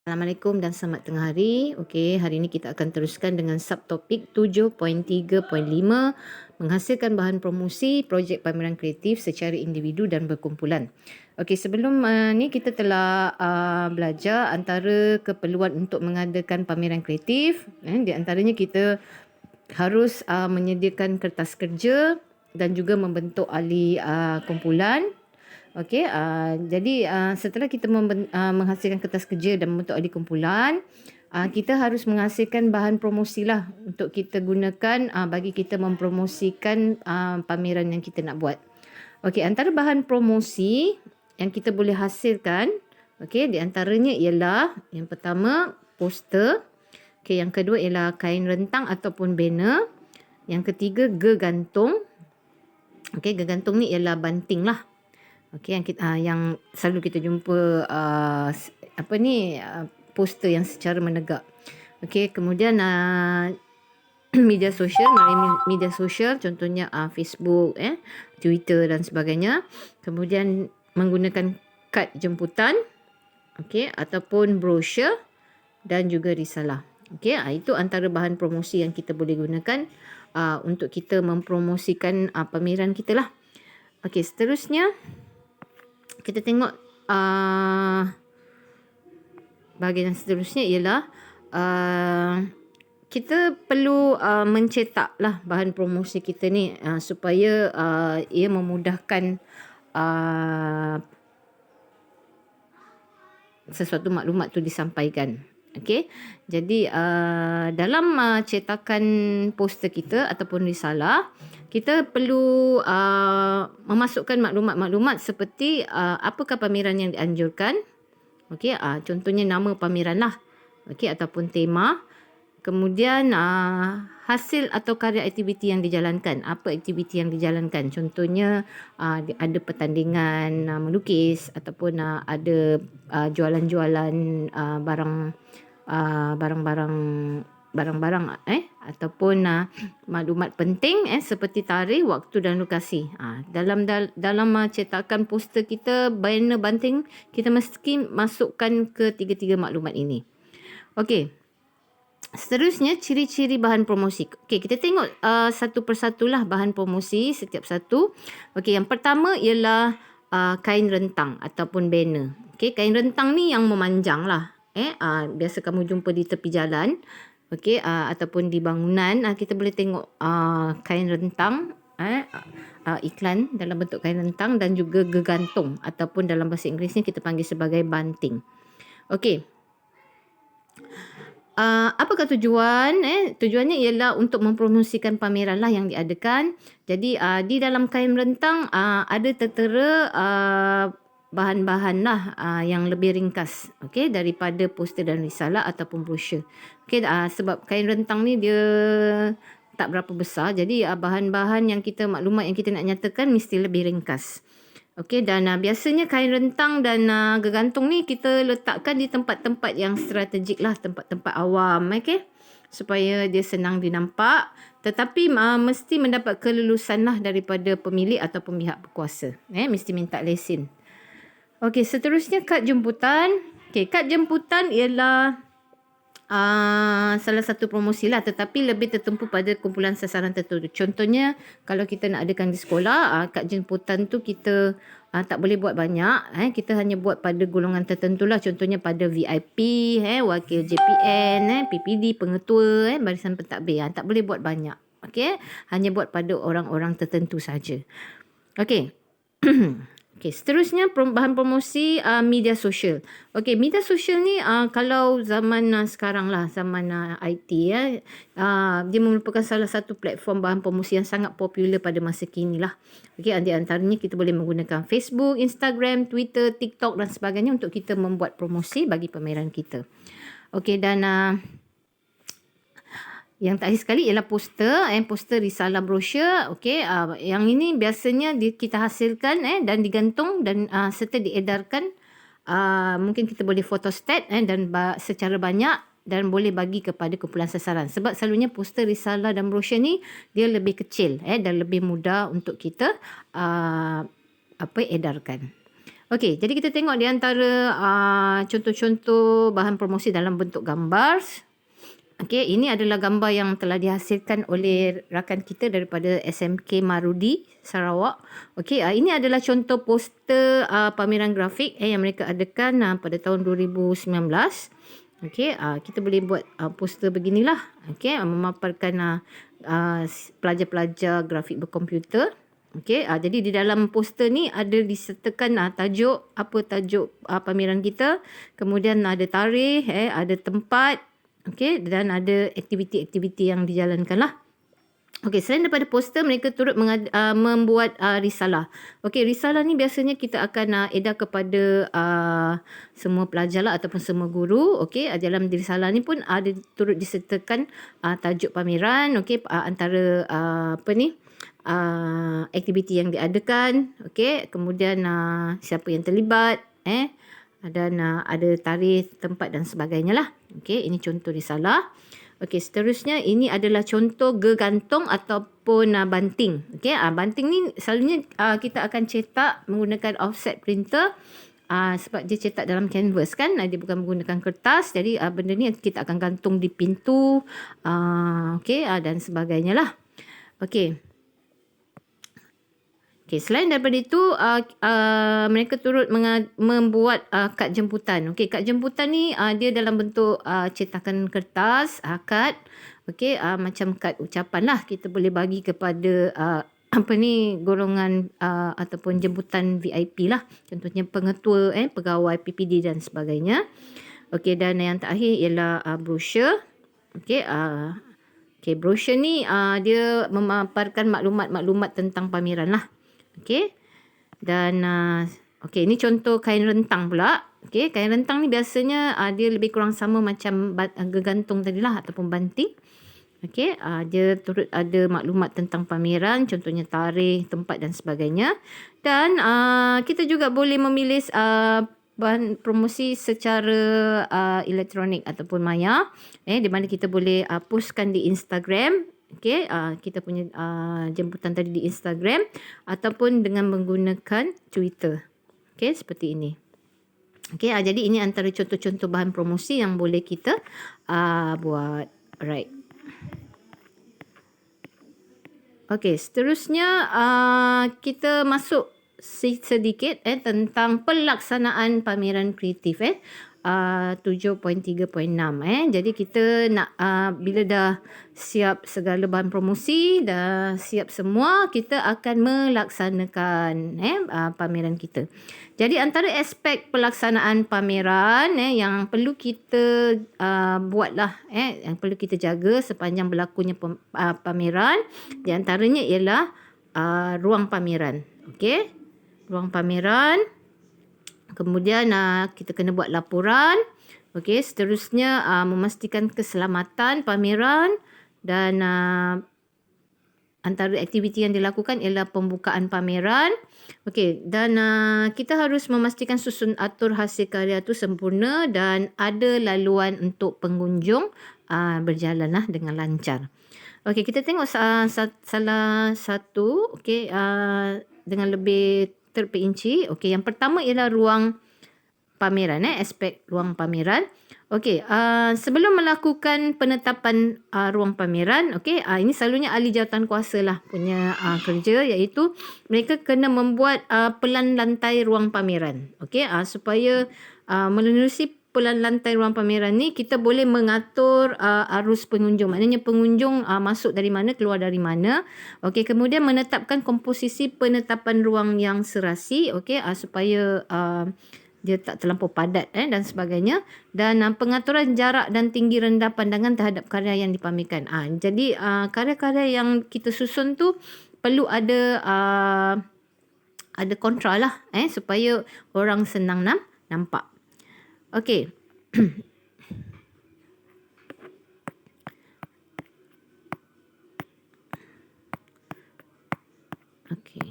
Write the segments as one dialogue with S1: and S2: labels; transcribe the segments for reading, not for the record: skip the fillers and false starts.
S1: Assalamualaikum dan selamat tengah hari. Okey, hari ini kita akan teruskan dengan subtopik 7.3.5 menghasilkan bahan promosi projek pameran kreatif secara individu dan berkumpulan. Okey, sebelum ni kita telah belajar antara keperluan untuk mengadakan pameran kreatif. Di antaranya kita harus menyediakan kertas kerja dan juga membentuk ahli kumpulan. Okey, jadi setelah kita menghasilkan kertas kerja dan membentuk ahli kumpulan, kita harus menghasilkan bahan promosi lah untuk kita gunakan bagi kita mempromosikan pameran yang kita nak buat. Okey, antara bahan promosi yang kita boleh hasilkan, okey, di antaranya ialah yang pertama poster, okey, yang kedua ialah kain rentang ataupun banner, yang ketiga gegantung. Okey, gegantung ni ialah banting lah. Okey, yang selalu kita jumpa poster yang secara menegak. Okey, kemudian media sosial, melalui media sosial contohnya Facebook, Twitter dan sebagainya. Kemudian menggunakan kad jemputan, okey, ataupun brosur dan juga risalah. Okey, itu antara bahan promosi yang kita boleh gunakan untuk kita mempromosikan pameran kita lah. Okey, seterusnya kita tengok bahagian seterusnya ialah kita perlu mencetak lah bahan promosi kita ni supaya ia memudahkan sesuatu maklumat tu disampaikan. Okey, jadi dalam cetakan poster kita ataupun risalah, kita perlu memasukkan maklumat-maklumat seperti apakah pameran yang dianjurkan. Okey, contohnya nama pameran lah. Okey, ataupun tema. Kemudian hasil atau karya aktiviti yang dijalankan. Apa aktiviti yang dijalankan? Contohnya ada pertandingan melukis ataupun ada jualan-jualan barang-barang ataupun maklumat penting seperti tarikh, waktu dan lokasi. Dalam cetakan poster kita, banner, banting, kita mesti masukkan ketiga-tiga maklumat ini. Okey. Seterusnya ciri-ciri bahan promosi. Okey, kita tengok satu persatulah bahan promosi setiap satu. Okey, yang pertama ialah kain rentang ataupun banner. Okey, kain rentang ni yang memanjang lah. Biasa kamu jumpa di tepi jalan. Okey, ataupun di bangunan, kita boleh tengok kain rentang, iklan dalam bentuk kain rentang dan juga gegantung ataupun dalam bahasa Inggerisnya kita panggil sebagai banting. Okey. Apakah tujuan? Tujuannya ialah untuk mempromosikan pameran lah yang diadakan. Jadi di dalam kain rentang ada tertera bahan-bahan lah yang lebih ringkas, okey, daripada poster dan risalah ataupun brosur. Okey, sebab kain rentang ni dia tak berapa besar, jadi bahan-bahan yang maklumat yang kita nak nyatakan mesti lebih ringkas. Okey, dan biasanya kain rentang dan gegantung ni kita letakkan di tempat-tempat yang strategik lah, tempat-tempat awam, okey, supaya dia senang dinampak, tetapi mesti mendapat kelulusan lah daripada pemilik ataupun pihak berkuasa. Mesti minta lesen. Okey, seterusnya kad jemputan. Okey, kad jemputan ialah salah satu promosi lah, tetapi lebih tertumpu pada kumpulan sasaran tertentu. Contohnya kalau kita nak adakan di sekolah, kad jemputan tu kita tak boleh buat banyak. Kita hanya buat pada golongan tertentu lah. Contohnya pada VIP, wakil JPN, PPD, pengetua, barisan pentadbir. Tak boleh buat banyak. Okey, hanya buat pada orang-orang tertentu saja. Okey. Okey, seterusnya bahan promosi media sosial. Okey, media sosial ni kalau zaman sekarang lah, zaman IT dia merupakan salah satu platform bahan promosi yang sangat popular pada masa kini lah. Okey, di antaranya kita boleh menggunakan Facebook, Instagram, Twitter, TikTok dan sebagainya untuk kita membuat promosi bagi pameran kita. Okey, dan yang terakhir sekali ialah poster, risalah, brosur. Okey, yang ini biasanya kita hasilkan dan digantung dan serta diedarkan. Mungkin kita boleh photostat dan secara banyak dan boleh bagi kepada kumpulan sasaran. Sebab selalunya poster, risalah dan brosur ni dia lebih kecil dan lebih mudah untuk kita edarkan. Okey, jadi kita tengok di antara contoh-contoh bahan promosi dalam bentuk gambar. Okey, ini adalah gambar yang telah dihasilkan oleh rakan kita daripada SMK Marudi, Sarawak. Okey, ini adalah contoh poster pameran grafik yang mereka adakan pada tahun 2019. Okey, kita boleh buat poster beginilah. Okey, memaparkan pelajar-pelajar grafik berkomputer. Okey, jadi di dalam poster ni ada disertakan tajuk, apa tajuk pameran kita. Kemudian ada tarikh, ada tempat. Okey, dan ada aktiviti-aktiviti yang dijalankan lah. Okey, selain daripada poster, mereka turut membuat risalah. Okey, risalah ni biasanya kita akan edar kepada semua pelajar lah ataupun semua guru. Okey, dalam risalah ni pun ada turut disertakan tajuk pameran. Okey, antara aktiviti yang diadakan. Okey, kemudian siapa yang terlibat, dan ada tarikh, tempat dan sebagainya lah. Okey, ini contoh risalah. Okey, seterusnya ini adalah contoh gegantung ataupun banting. Okey, banting ni selalunya kita akan cetak menggunakan offset printer. Sebab dia cetak dalam canvas kan, dia bukan menggunakan kertas. Jadi benda ni kita akan gantung di pintu, okey, dan sebagainya lah. Okey. Okay, selain daripada itu, mereka turut membuat kad jemputan. Okay, kad jemputan ni dia dalam bentuk cetakan kertas, kad. Okay, macam kad ucapan lah. Kita boleh bagi kepada golongan ataupun jemputan VIP lah. Contohnya pengetua, pegawai PPD dan sebagainya. Okay, dan yang terakhir ialah brosur. Okay, brosur ni dia memaparkan maklumat-maklumat tentang pameran lah. Okey. Dan okey, ini contoh kain rentang pula. Okey, kain rentang ni biasanya dia lebih kurang sama macam gegantung tadilah ataupun banting. Okey, dia turut ada maklumat tentang pameran, contohnya tarikh, tempat dan sebagainya. Dan kita juga boleh memilih bahan promosi secara elektronik ataupun maya, di mana kita boleh postkan di Instagram. Okey, kita punya jemputan tadi di Instagram ataupun dengan menggunakan Twitter. Okey, seperti ini. Okey, jadi ini antara contoh-contoh bahan promosi yang boleh kita buat. Alright. Okey, seterusnya kita masuk sedikit tentang pelaksanaan pameran kreatif 7.3.6. Jadi kita nak bila dah siap segala bahan promosi, dah siap semua, kita akan melaksanakan pameran kita. Jadi antara aspek pelaksanaan pameran yang perlu kita buatlah, yang perlu kita jaga sepanjang berlakunya pameran, di antaranya ialah ruang pameran. Okey, ruang pameran. Kemudian kita kena buat laporan. Okey, seterusnya memastikan keselamatan pameran dan antara aktiviti yang dilakukan ialah pembukaan pameran. Okey, dan kita harus memastikan susun atur hasil karya itu sempurna dan ada laluan untuk pengunjung berjalanlah dengan lancar. Okey, kita tengok salah satu dengan lebih terperinci. Okey, yang pertama ialah ruang pameran, aspek ruang pameran. Okey, sebelum melakukan penetapan ruang pameran, ini selalunya ahli jawatankuasa lah punya kerja, iaitu mereka kena membuat pelan lantai ruang pameran. Okey, supaya menerusi pelan lantai ruang pameran ni kita boleh mengatur arus pengunjung. Maknanya pengunjung masuk dari mana, keluar dari mana. Okey, kemudian menetapkan komposisi penetapan ruang yang serasi, supaya dia tak terlampau padat dan sebagainya. Dan pengaturan jarak dan tinggi rendah pandangan terhadap karya yang dipamerkan. Jadi karya-karya yang kita susun tu perlu ada kontra lah, supaya orang senang nampak. Okey. Okey.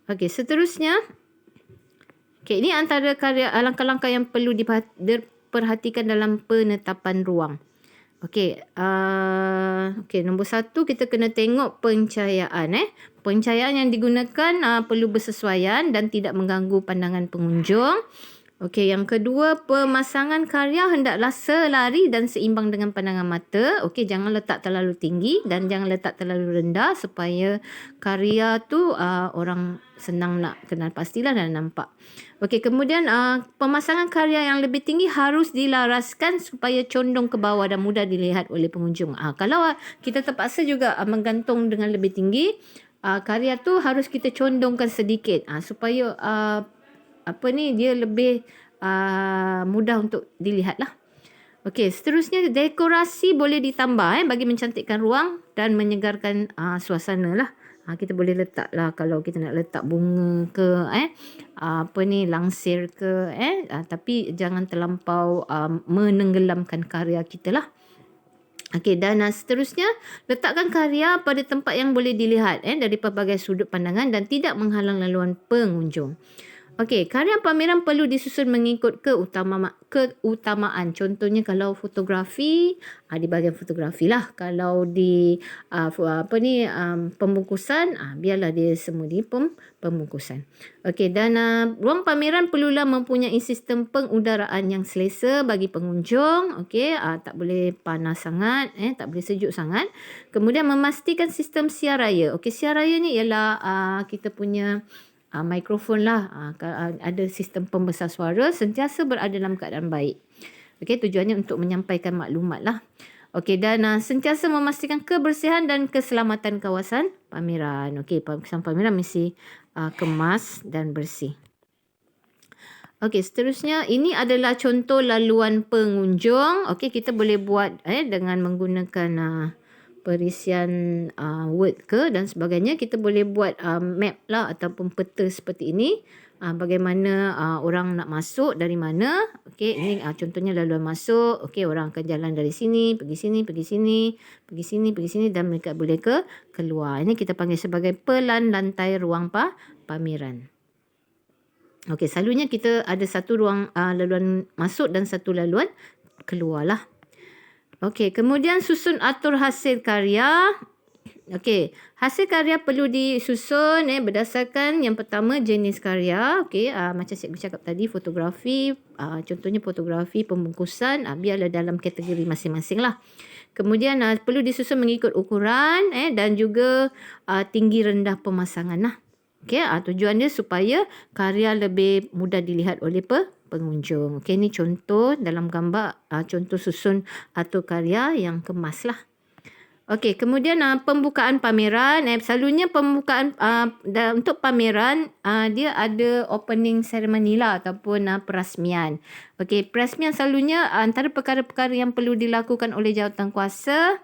S1: Okey, seterusnya. Okey, ini antara langkah-langkah yang perlu diperhatikan dalam penetapan ruang. Okey, okey, nombor 1 kita kena tengok pencahayaan. Pencahayaan yang digunakan perlu bersesuaian dan tidak mengganggu pandangan pengunjung. Okey, yang kedua, pemasangan karya hendaklah selari dan seimbang dengan pandangan mata. Okey, jangan letak terlalu tinggi dan jangan letak terlalu rendah supaya karya tu orang senang nak kenal pastilah dan nampak. Okey, kemudian pemasangan karya yang lebih tinggi harus dilaraskan supaya condong ke bawah dan mudah dilihat oleh pengunjung. Kalau kita terpaksa juga menggantung dengan lebih tinggi, karya tu harus kita condongkan sedikit supaya dia lebih mudah untuk dilihat lah. Okey, seterusnya dekorasi boleh ditambah bagi mencantikkan ruang dan menyegarkan suasana lah. Kita boleh letak lah kalau kita nak letak bunga ke langsir ke tapi jangan terlampau menenggelamkan karya kita lah. Okey, dan seterusnya letakkan karya pada tempat yang boleh dilihat dari pelbagai sudut pandangan dan tidak menghalang laluan pengunjung. Okey, karya pameran perlu disusun mengikut keutamaan. Contohnya kalau fotografi, di bahagian fotografi lah. Kalau di pembungkusan, biarlah dia semua di pembungkusan. Okey, dan ruang pameran perlulah mempunyai sistem pengudaraan yang selesa bagi pengunjung. Okey, tak boleh panas sangat, tak boleh sejuk sangat. Kemudian memastikan sistem siar raya. Okey, siar raya ni ialah kita punya mikrofon lah, ada sistem pembesar suara sentiasa berada dalam keadaan baik. Okey, tujuannya untuk menyampaikan maklumat lah. Okey, dan sentiasa memastikan kebersihan dan keselamatan kawasan pameran. Okey, kawasan pameran mesti kemas dan bersih. Okey, seterusnya ini adalah contoh laluan pengunjung. Okey, kita boleh buat dengan menggunakan perisian word ke dan sebagainya. Kita boleh buat map lah ataupun peta seperti ini. Bagaimana orang nak masuk dari mana. Okey, ini contohnya laluan masuk. Okey, orang akan jalan dari sini, pergi sini, pergi sini, pergi sini, pergi sini dan mereka boleh keluar. Ini kita panggil sebagai pelan lantai ruang pameran. Okey, selalunya kita ada satu ruang laluan masuk dan satu laluan keluar lah. Okey, kemudian susun atur hasil karya. Okey, hasil karya perlu disusun berdasarkan yang pertama jenis karya. Okey, macam cikgu cakap tadi, fotografi, contohnya fotografi pembungkusan, biarlah dalam kategori masing-masing lah. Kemudian perlu disusun mengikut ukuran dan juga tinggi rendah pemasangan lah. Okey, tujuan dia supaya karya lebih mudah dilihat oleh pengunjung. Okey, ni contoh dalam gambar, contoh susun atur karya yang kemas lah. Okey, kemudian pembukaan pameran. Selalunya pembukaan untuk pameran dia ada opening ceremony lah ataupun perasmian. Okey, perasmian selalunya antara perkara-perkara yang perlu dilakukan oleh jawatankuasa.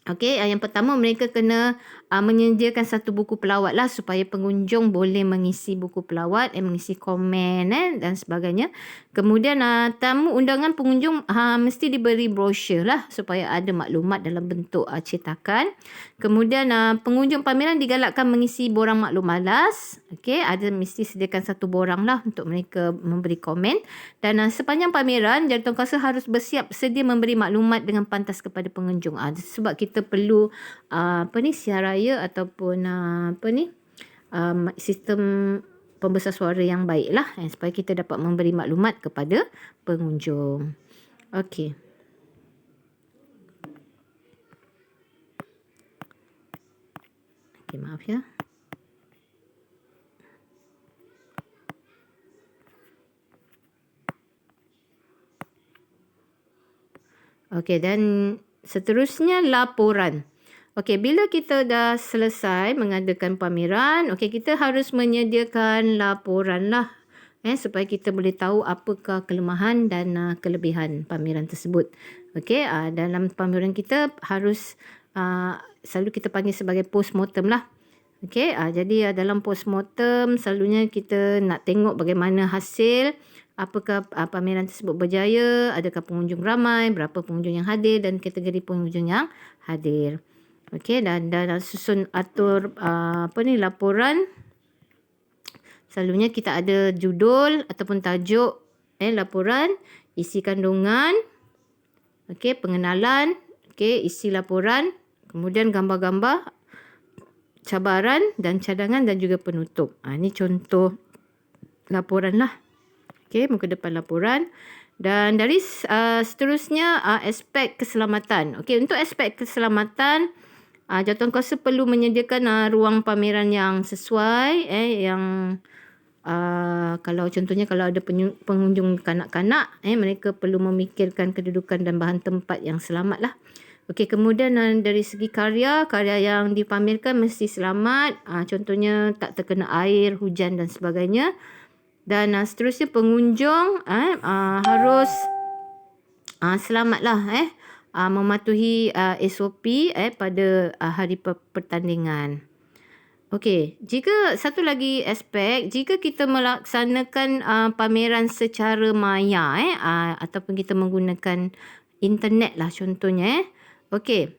S1: Okey, yang pertama mereka kena menyediakan satu buku pelawat lah supaya pengunjung boleh mengisi buku pelawat, mengisi komen dan sebagainya. Kemudian tamu undangan pengunjung mesti diberi brosur lah supaya ada maklumat dalam bentuk cetakan. Kemudian pengunjung pameran digalakkan mengisi borang maklum malas. Okey, ada mesti sediakan satu borang lah untuk mereka memberi komen. Dan sepanjang pameran, jawatankuasa harus bersiap sedia memberi maklumat dengan pantas kepada pengunjung. Sebab kita perlu siar raya ataupun sistem pembesar suara yang baik lah supaya kita dapat memberi maklumat kepada pengunjung. Okey. Okey, maaf ya. Okey, dan seterusnya laporan. Okey, bila kita dah selesai mengadakan pameran, okey, kita harus menyediakan laporan lah supaya kita boleh tahu apakah kelemahan dan kelebihan pameran tersebut. Okey, dalam pameran kita harus selalu kita panggil sebagai postmortem lah. Okey, jadi dalam postmortem selalunya kita nak tengok bagaimana hasil, apakah pameran tersebut berjaya, adakah pengunjung ramai, berapa pengunjung yang hadir dan kategori pengunjung yang hadir. Okey, dan susun atur laporan. Selalunya kita ada judul ataupun tajuk laporan, isi kandungan, Okey, pengenalan, okey, isi laporan, kemudian gambar-gambar, cabaran dan cadangan dan juga penutup. Ini contoh laporan lah. Okey, muka depan laporan. Dan dari seterusnya aspek keselamatan. Okey, untuk aspek keselamatan, jawatankuasa perlu menyediakan ruang pameran yang sesuai, yang kalau contohnya kalau ada pengunjung kanak-kanak, mereka perlu memikirkan kedudukan dan bahan tempat yang selamat lah. Okey, kemudian dari segi karya yang dipamerkan mesti selamat. Contohnya tak terkena air, hujan dan sebagainya. Dan seterusnya pengunjung harus selamatlah mematuhi SOP pada hari pertandingan. Okey, jika satu lagi aspek, jika kita melaksanakan pameran secara maya ataupun kita menggunakan internet lah contohnya. Okey.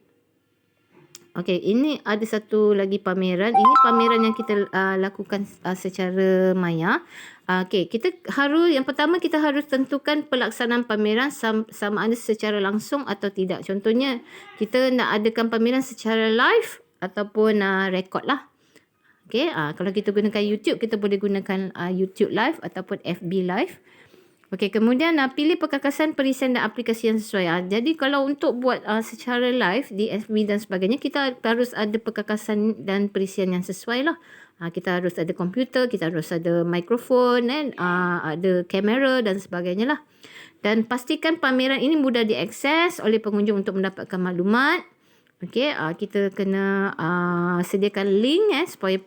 S1: Okey, ini ada satu lagi pameran. Ini pameran yang kita lakukan secara maya. Okey, yang pertama kita harus tentukan pelaksanaan pameran sama ada secara langsung atau tidak. Contohnya, kita nak adakan pameran secara live ataupun rekod lah. Okey, kalau kita gunakan YouTube, kita boleh gunakan YouTube live ataupun FB live. Okey, kemudian pilih perkakasan perisian dan aplikasi yang sesuai. Jadi kalau untuk buat secara live di FB dan sebagainya, kita harus ada perkakasan dan perisian yang sesuai lah. Kita harus ada komputer, kita harus ada mikrofon, ada kamera dan sebagainya lah. Dan pastikan pameran ini mudah diakses oleh pengunjung untuk mendapatkan maklumat. Okey, kita kena sediakan link supaya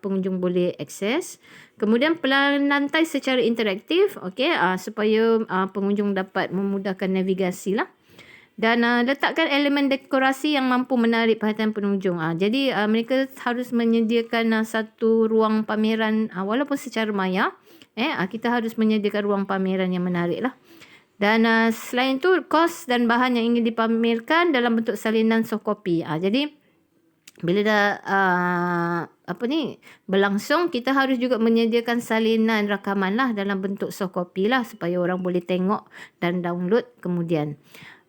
S1: pengunjung boleh akses. Kemudian pelantai secara interaktif, okey, supaya pengunjung dapat memudahkan navigasi lah. Dan letakkan elemen dekorasi yang mampu menarik perhatian pengunjung. Jadi mereka harus menyediakan satu ruang pameran walaupun secara maya. Kita harus menyediakan ruang pameran yang menarik lah. Dan selain itu, kos dan bahan yang ingin dipamerkan dalam bentuk salinan soft copy. Jadi bila dah berlangsung, kita harus juga menyediakan salinan rakaman lah dalam bentuk soft copy lah supaya orang boleh tengok dan download kemudian.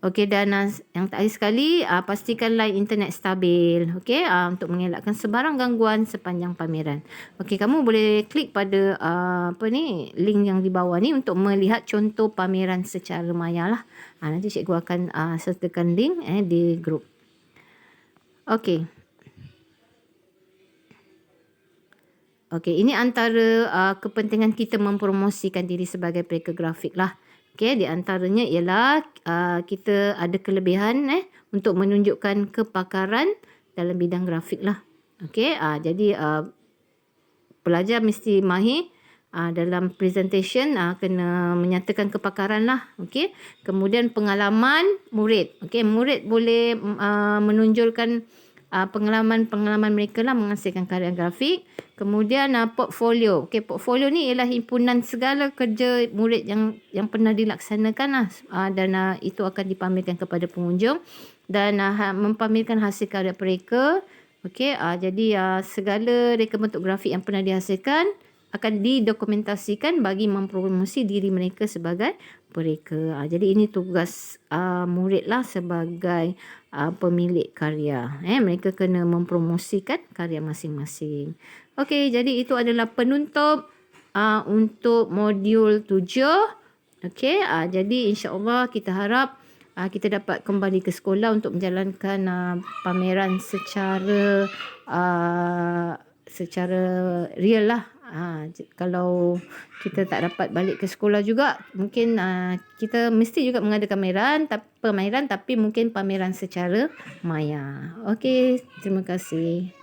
S1: Okey, dan yang terakhir sekali, pastikan line internet stabil, okey, untuk mengelakkan sebarang gangguan sepanjang pameran. Okey, kamu boleh klik pada link yang di bawah ni untuk melihat contoh pameran secara maya lah. Nanti cikgu akan sertakan link di grup. Okey. Okey, ini antara kepentingan kita mempromosikan diri sebagai pelakon grafik lah. Okey, di antaranya ialah kita ada kelebihan untuk menunjukkan kepakaran dalam bidang grafik lah. Okey, jadi pelajar mesti mahir dalam presentation, kena menyatakan kepakaran lah. Okey, kemudian pengalaman murid. Okey, murid boleh menonjolkan pengalaman mereka lah menghasilkan karya grafik. Kemudian portfolio. Okey, portfolio ni ialah himpunan segala kerja murid yang pernah dilaksanakan lah. Dan itu akan dipamerkan kepada pengunjung dan mempamerkan hasil karya mereka. Okey, jadi segala reka bentuk grafik yang pernah dihasilkan akan didokumentasikan bagi mempromosi diri mereka sebagai mereka. Jadi ini tugas murid lah sebagai pemilik karya. Mereka kena mempromosikan karya masing-masing. Okey, jadi itu adalah penutup untuk modul 7. Okey, jadi insya-Allah kita harap kita dapat kembali ke sekolah untuk menjalankan pameran secara real lah. Kalau kita tak dapat balik ke sekolah juga, mungkin kita mesti juga mengadakan pameran tapi mungkin pameran secara maya. Okey, terima kasih.